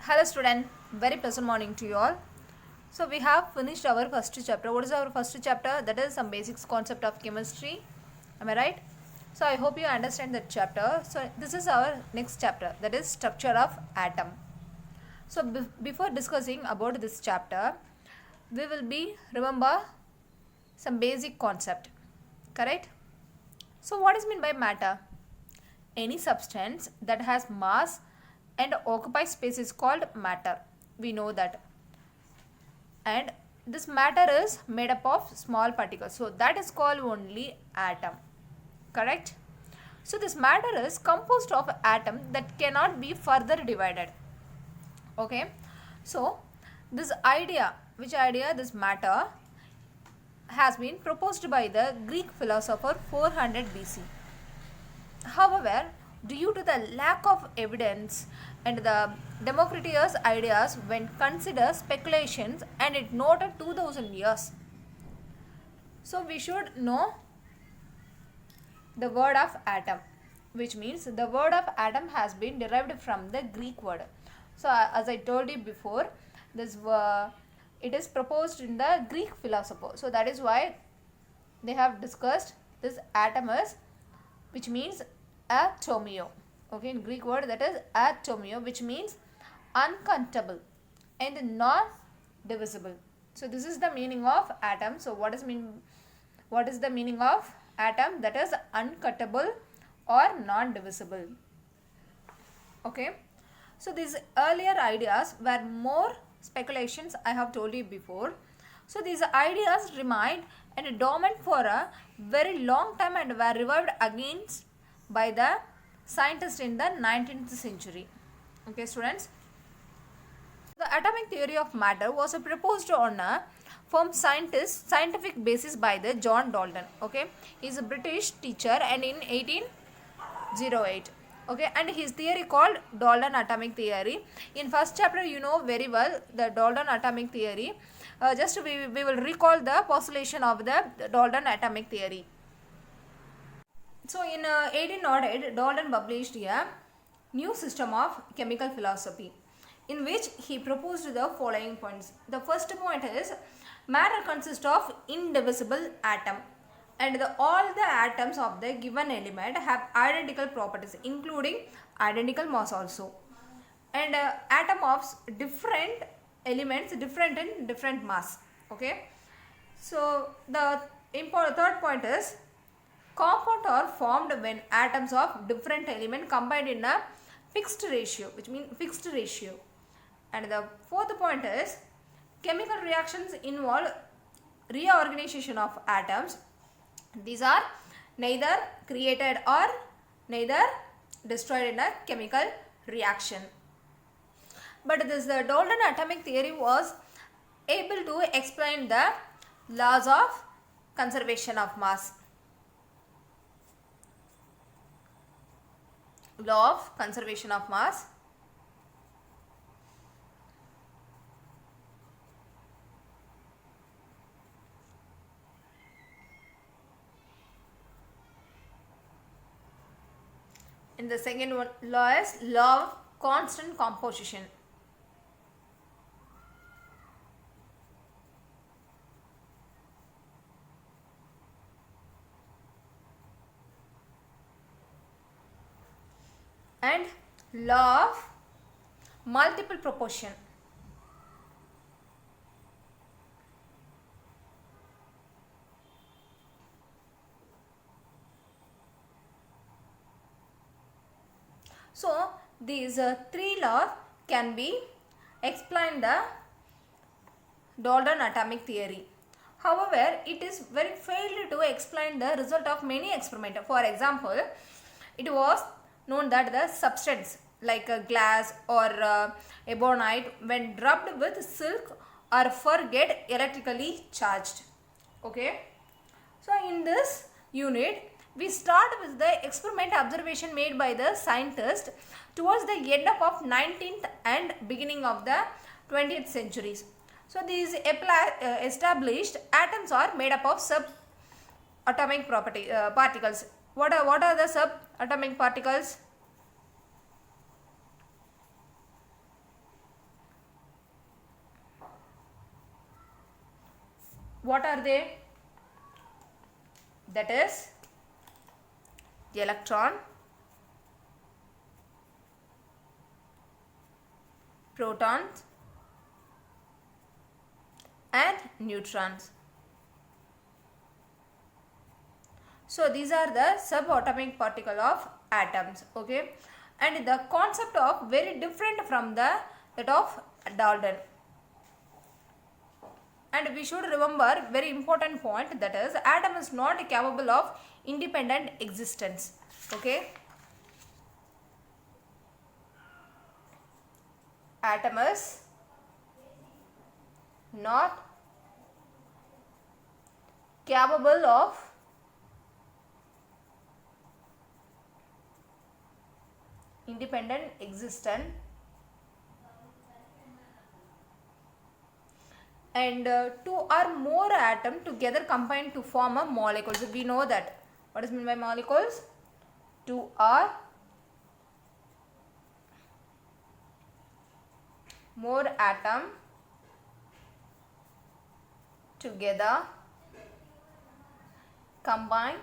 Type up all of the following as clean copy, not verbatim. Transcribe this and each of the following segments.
Hello student, very pleasant morning to you all. So we have finished our first chapter. What is our first chapter? That is some basics concept of chemistry. Am I right? So I hope you understand that chapter. So this is our next chapter, that is structure of atom. So before discussing about this chapter, we will remember some basic concept. Correct? So what is meant by matter? Any substance that has mass and occupies space is called matter. We know that. And this matter is made up of small particles. So that is called only atom. Correct? So this matter is composed of atom that cannot be further divided. Okay? So this idea, which idea? This matter has been proposed by the Greek philosopher 400 BC. However, due to the lack of evidence and the Democritus ideas when considered speculations, and it noted 2000 years. So we should know the word of atom, which means the word of atom has been derived from the Greek word. So as I told you before, this it is proposed in the Greek philosopher. So that is why they have discussed this atom is, which means atomio. Okay, in Greek word that is atomio, which means uncountable and non-divisible. So this is the meaning of atom. So what is the meaning of atom? That is uncountable or non-divisible. Okay. So these earlier ideas were more speculations, I have told you before. So these ideas remained and dormant for a very long time and were revived again by the scientists in the 19th century. Okay, students. The atomic theory of matter was proposed on a firm scientific basis by the John Dalton. Okay, he is a British teacher and in 1808. Okay, and his theory called Dalton atomic theory. In first chapter, you know very well the Dalton atomic theory. Just we will recall the postulation of the Dalton atomic theory. So in 1808, Dalton published a new system of chemical philosophy in which he proposed the following points. The first point is matter consists of indivisible atom, and all the atoms of the given element have identical properties including identical mass also, and atom of different elements different in different mass. Okay, so the third point is compound are formed when atoms of different element combined in a fixed ratio, which means fixed ratio. And the fourth point is chemical reactions involve reorganization of atoms. These are neither created or neither destroyed in a chemical reaction. But this Dalton atomic theory was able to explain the laws of conservation of mass. Law of conservation of mass. And the second one law is law of constant composition. And law of multiple proportion. So these three laws can be explained the Dalton atomic theory. However, it is very failed to explain the result of many experiments. For example, it was known that the substance like glass or ebonite when rubbed with silk or fur get electrically charged. Okay. So in this unit, we start with the experiment observation made by the scientist towards the end of 19th and beginning of the 20th centuries. So these established atoms are made up of subatomic particles. What are the subatomic particles? What are they? That is electron, protons and neutrons. So these are the subatomic particle of atoms. Okay, and the concept of very different from that of Dalton. And we should remember very important point, that is atom is not capable of independent existence. Okay, atom is not capable of independent existence, and two or more atoms together combine to form a molecule. So we know that. What is meant by molecules? Two or more atoms together combine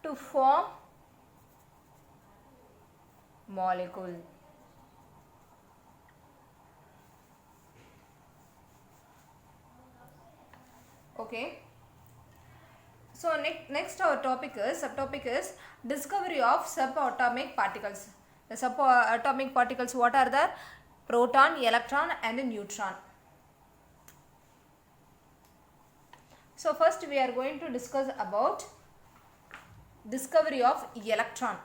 to form molecule. Okay. So next our subtopic is discovery of subatomic particles. The subatomic particles, what are the? Proton, electron and neutron. So first we are going to discuss about discovery of electron.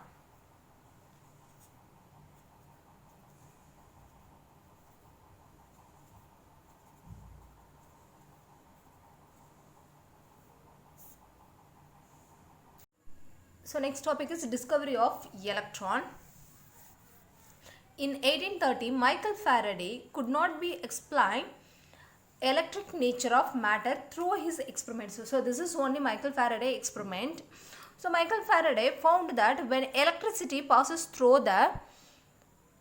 So next topic is discovery of electron. In 1830, Michael Faraday could not be explained electric nature of matter through his experiments. So this is only Michael Faraday experiment. So Michael Faraday found that when electricity passes through the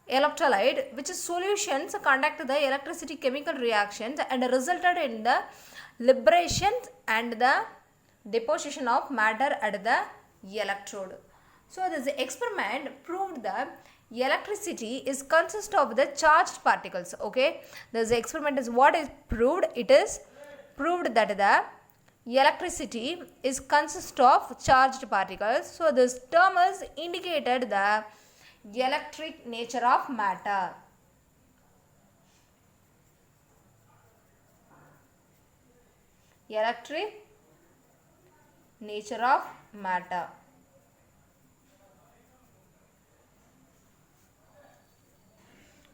electrolyte, which is solutions conduct the electricity chemical reactions and resulted in the liberation and the deposition of matter at the electrode. So this experiment proved that electricity is consist of the charged particles. Okay, this experiment is what is proved. It is proved that the electricity is consist of charged particles. So this term is indicated the electric nature of matter. Electric nature of matter.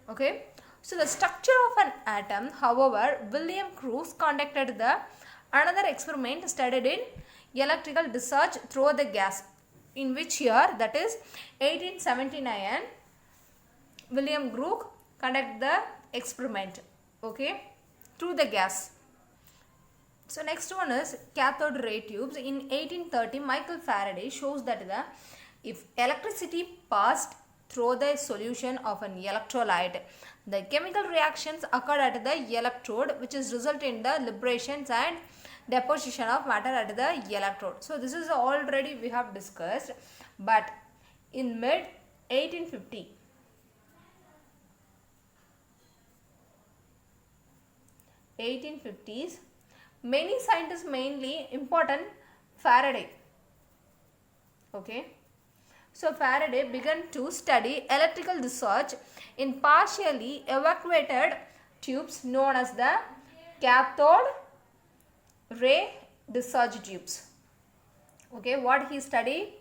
Okay, so the structure of an atom, however, William Crookes conducted the another experiment studied in electrical discharge through the gas, in which year, that is 1879, William Crookes conducted the experiment, okay, through the gas. So next one is cathode ray tubes. In 1830, Michael Faraday shows that if electricity passed through the solution of an electrolyte, the chemical reactions occurred at the electrode, which is result in the liberations and deposition of matter at the electrode. So this is already we have discussed, but in mid 1850s, many scientists, mainly important Faraday, okay. So Faraday began to study electrical discharge in partially evacuated tubes known as the cathode ray discharge tubes. Okay, what he studied?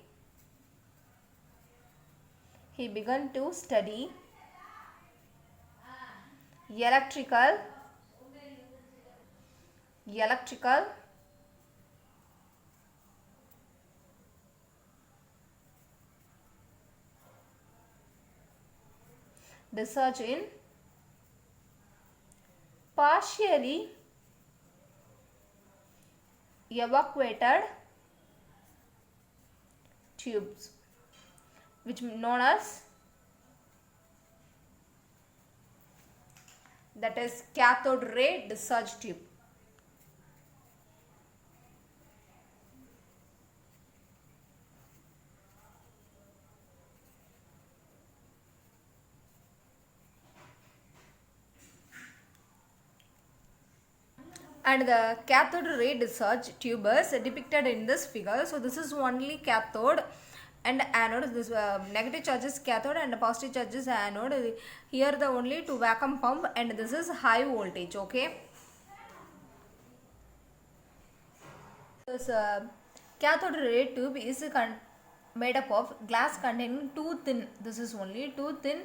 He began to study electrical discharge in partially evacuated tubes, which known as, that is, cathode ray discharge tube. and the cathode ray discharge tubers depicted in this figure. So this is only cathode and anode. This negative charge is cathode and positive charge is anode. Here the only to vacuum pump, and this is high voltage. Okay, this cathode ray tube is made up of glass containing two thin, this is only two thin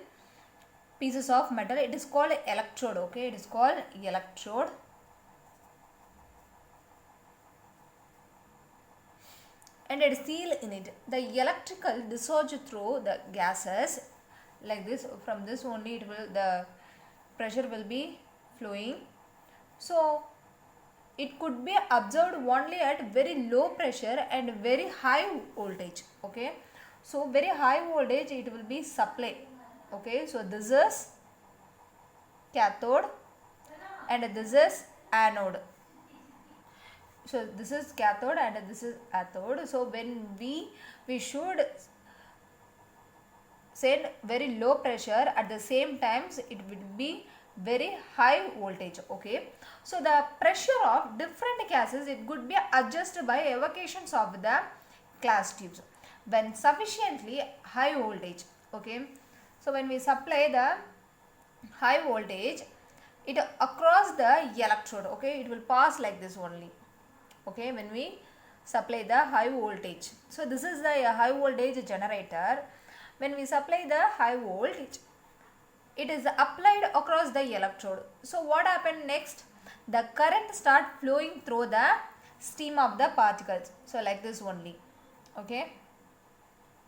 pieces of metal. It is called electrode. Okay, it is called electrode. And it is sealed in it. The electrical discharge through the gases like this. From this only it will, the pressure will be flowing. So it could be observed only at very low pressure and very high voltage. Okay, so very high voltage it will be supply. Okay, so this is cathode and this is anode. So this is cathode and this is anode. So when we should send very low pressure, at the same times it will be very high voltage. Okay, so the pressure of different gases it could be adjusted by evacuations of the glass tubes when sufficiently high voltage. Okay, so when we supply the high voltage, it across the electrode. Okay, it will pass like this only. Okay, when we supply the high voltage, so this is the high voltage generator. When we supply the high voltage, it is applied across the electrode. So what happened next? The current start flowing through the stream of the particles. So like this only. Okay,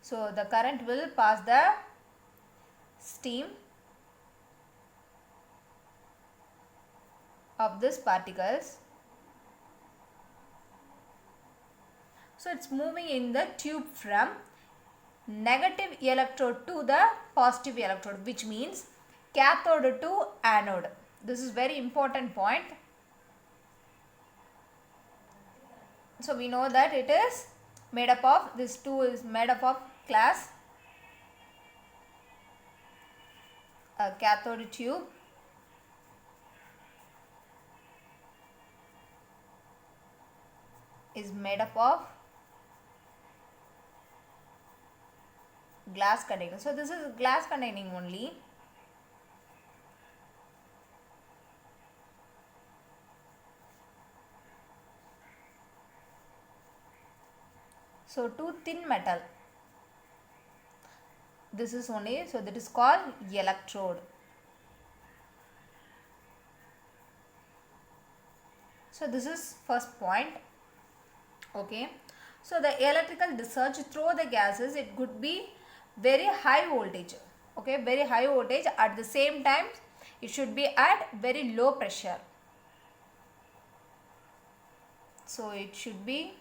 so the current will pass the stream of these particles. So it's moving in the tube from negative electrode to the positive electrode, which means cathode to anode. This is very important point. So we know that it is made up of, this two is made up of glass, a cathode tube, is made up of glass container. So this is glass containing only. So two thin metal. This is only, so that is called electrode. So this is first point. Okay, so the electrical discharge through the gases, it could be very high voltage. Okay, very high voltage, at the same time it should be at very low pressure. So it should be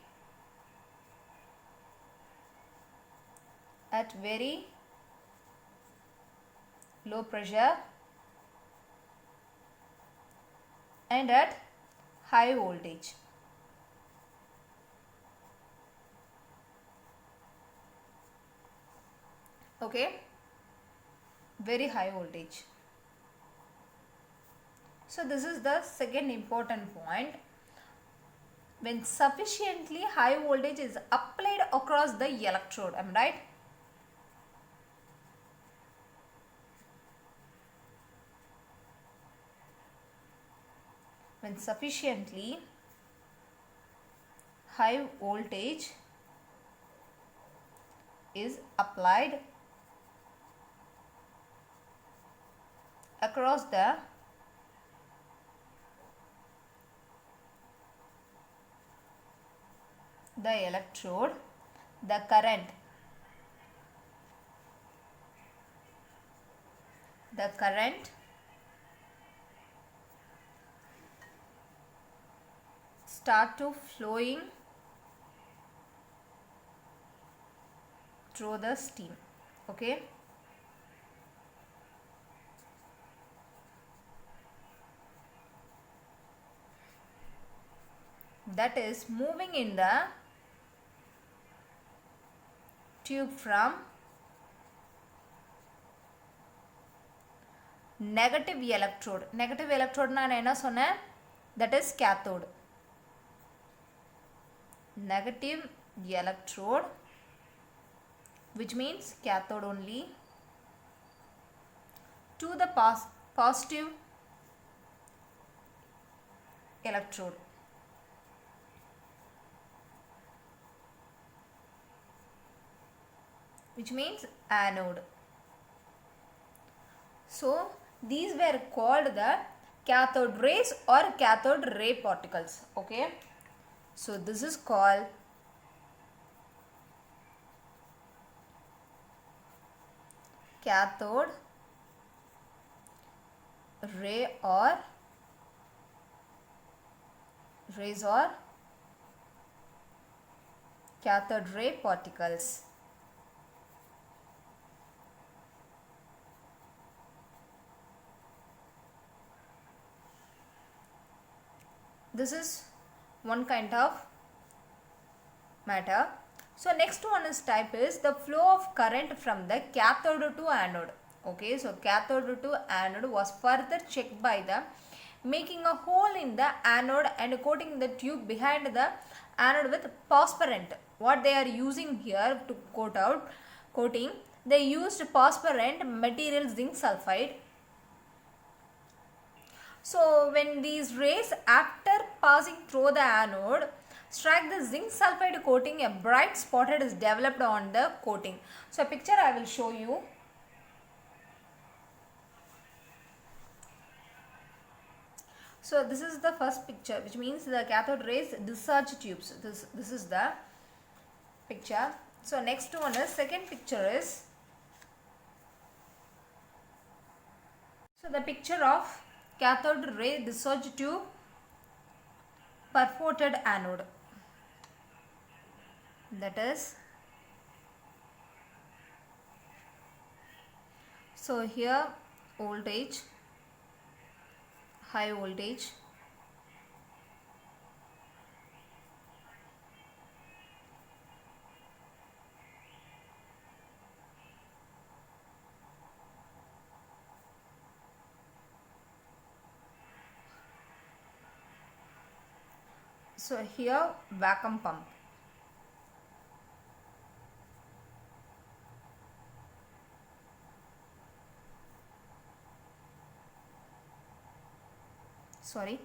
at very low pressure and at high voltage. Okay, very high voltage. So this is the second important point. When sufficiently high voltage is applied across the electrode, am I right? When sufficiently high voltage is applied across the electrode, the current start to flowing through the steam. Okay, that is moving in the tube from negative electrode. Negative electrode நான் என்ன சொன்னேன்? that is cathode. Negative electrode, which means cathode only, to the positive electrode, which means anode. So these were called the cathode rays or cathode ray particles. Okay, so this is called cathode ray or rays or cathode ray particles. This is one kind of matter. So next one is type is the flow of current from the cathode to anode. Okay, so cathode to anode was further checked by the making a hole in the anode and coating the tube behind the anode with phosphorant. What they are using here to coating, they used phosphorant material zinc sulfide. So when these rays after passing through the anode strike the zinc sulfide coating, a bright spotted is developed on the coating. So a picture I will show you. So this is the first picture, which means the cathode rays discharge tubes. This is the picture. So next one is second picture is, so the picture of cathode ray discharge tube, perforated anode, that is, so here voltage, high voltage, so here vacuum pump, sorry,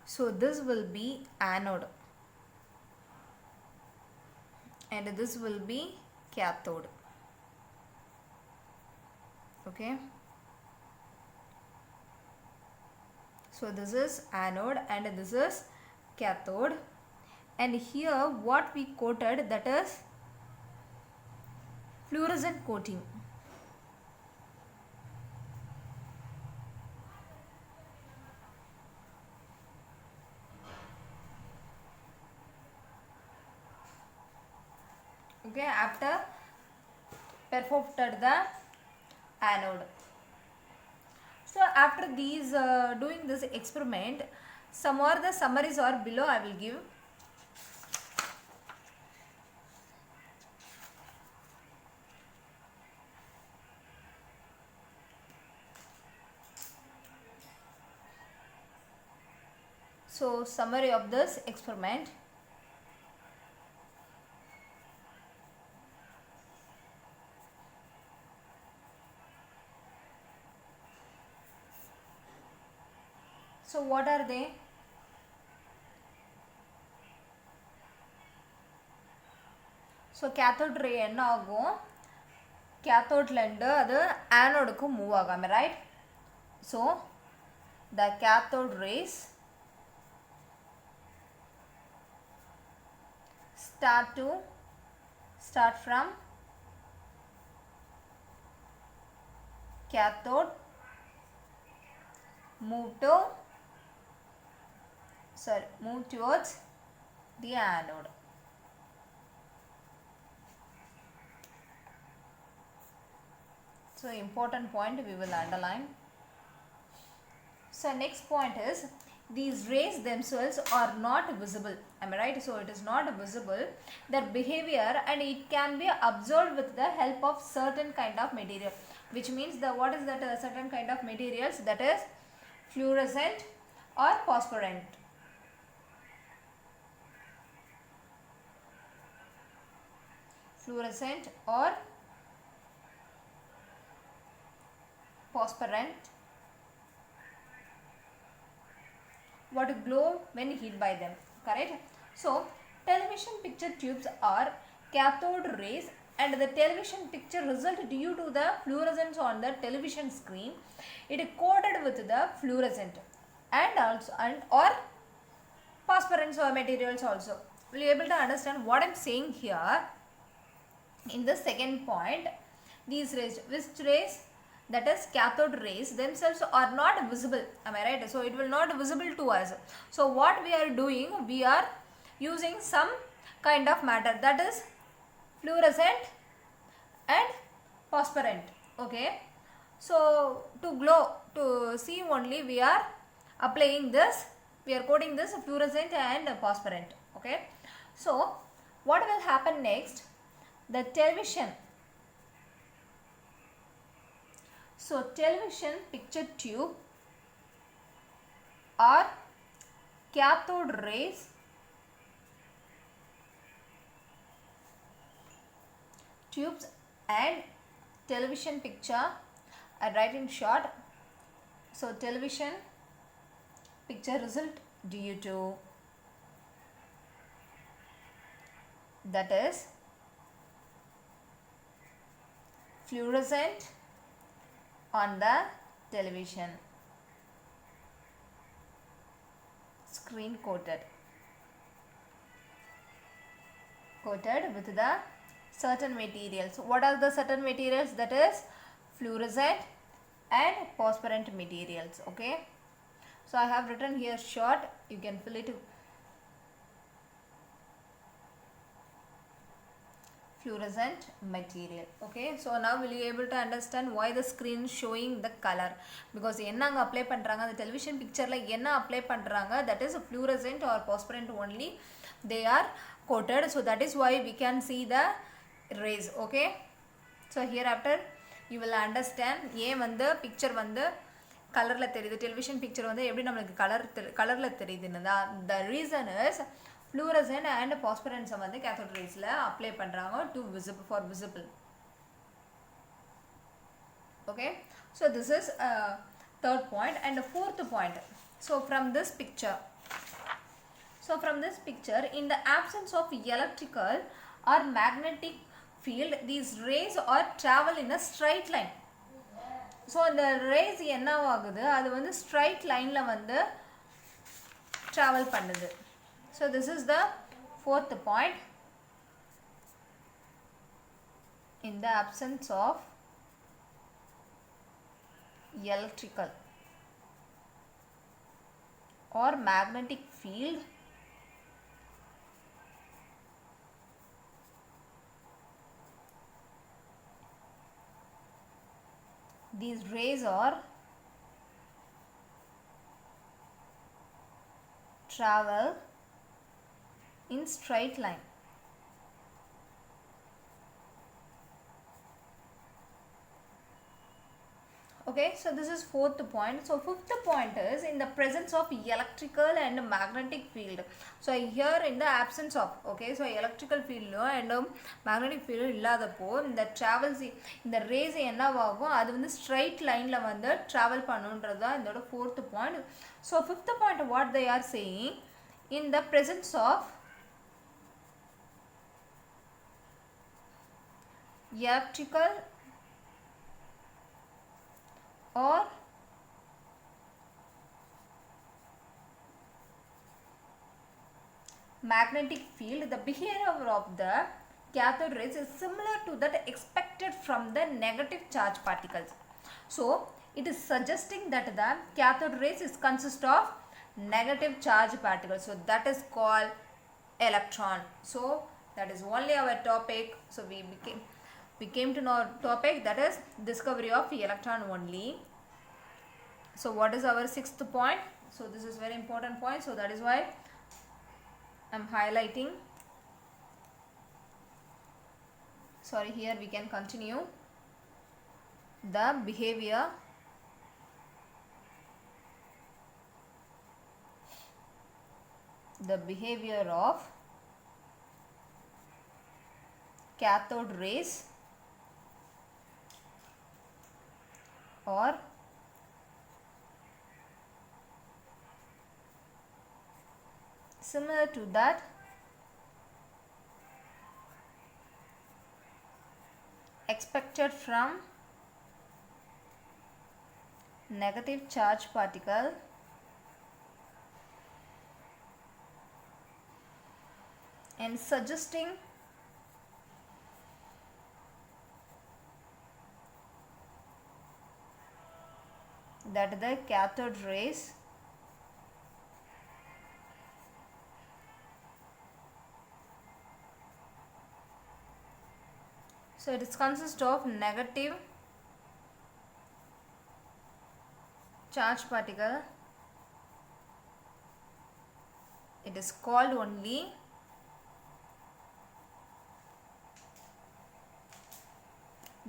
so this will be anode and this will be cathode. Okay, so this is anode and this is cathode, and here what we coated, that is fluorescent coating. Okay, after perforated the anode. So after these doing this experiment, some more the summaries are below I will give. So summary of this experiment. So what are they? So cathode ray என்ன ஆகும், cathode இருந்து அது anode-க்கு move ஆகும். Am I right? So the cathode rays start from cathode, move towards the anode. So important point we will underline. So next point is these rays themselves are not visible. Am I right? So it is not visible, their behavior, and it can be observed with the help of certain kind of material, which means the what is that certain kind of materials, that is fluorescent or phosphorescent. Fluorescent or phosphorescent, what glow when hit by them, correct? So television picture tubes are cathode rays, and the television picture result due to the fluorescence on the television screen. It is coated with the fluorescent and also or phosphorescent or materials also. Will you able to understand what I am saying here? In the second point, these rays, which rays, that is cathode rays themselves are not visible. Am I right? So it will not visible to us. So what we are doing, we are using some kind of matter, that is fluorescent and phosphorescent. Okay. So to glow, to see only, we are applying this, we are coating this fluorescent and phosphorescent. Okay. So what will happen next? The television. So television picture tube are cathode rays tubes and television picture, I write in short. So television picture result due to, that is fluorescent on the television screen, coated with the certain materials. What are the certain materials? That is fluorescent and phosphorescent materials. Okay. So I have written here short, you can fill it. Fluorescent material. Okay, so now will you able to understand why the screen is showing the color? Because enna anga apply பண்றாங்க, the television picture la enna apply பண்றாங்க, that is fluorescent or phosphorescent only they are coated. So that is why we can see the rays. Okay, so hereafter you will understand ஏன் வந்து picture வந்து கலர்ல தெரியுது, television picture வந்து எப்படி நமக்கு கலர்ல தெரியுதுன்னு தான். The reason is fluorescent and phosphorescence வந்து cathode raysல apply பண்றாங்க to visible, for visible. Okay, so this is third point. And the fourth point, so from this picture, in the absence of electrical or magnetic field, these rays are travel in a straight line. So the rays என்ன ஆகுது, அது வந்து straight lineல வந்து travel பண்ணுது. So this is the fourth point. In the absence of electrical or magnetic field, these rays are travel in straight line. Okay, so this is fourth point. So fifth point is in the presence of electrical and magnetic field. So here in the absence of, okay, so electrical field and magnetic field இல்லாதப்போ இந்த travels இந்த rays என்னவாகும், அது வந்து straight lineல வந்து travel பண்ணுன்றது தான் இதோட fourth point. So fifth point, what they are saying, in the presence of electrical or magnetic field, the behavior of the cathode rays is similar to that expected from the negative charge particles. So it is suggesting that the cathode rays is consist of negative charge particles. So that is called electron. So that is only our topic. So we became we came to know topic, that is discovery of electron only. So what is our sixth point? So this is very important point, so that is why I am highlighting. Sorry, here we can continue. The behavior of cathode rays or similar to that expected from negative charge particle and suggesting that the cathode rays so it is consists of negative charge particle. It is called only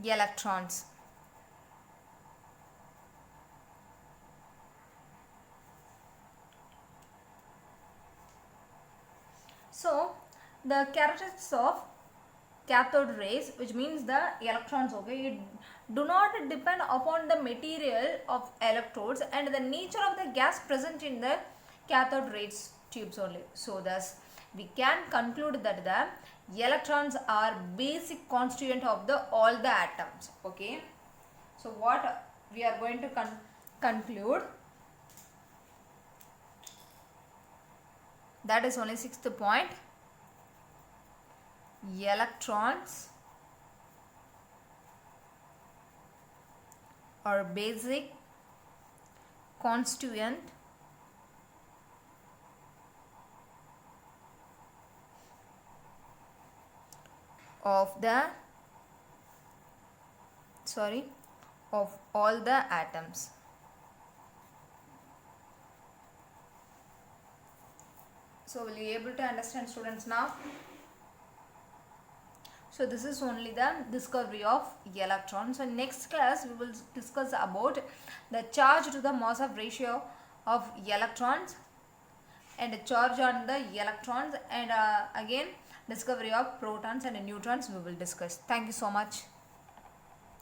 electrons. So the characteristics of cathode rays, which means the electrons, okay, it do not depend upon the material of electrodes and the nature of the gas present in the cathode rays tubes only. So thus we can conclude that the electrons are basic constituent of the all the atoms. Okay, so what we are going to conclude, that is only sixth point. Electrons are basic constituent of all the atoms. So will you able to understand, students, now? So this is only the discovery of electrons. So next class we will discuss about the charge to the mass of ratio of electrons and the charge on the electrons, and again discovery of protons and neutrons we will discuss. Thank you so much.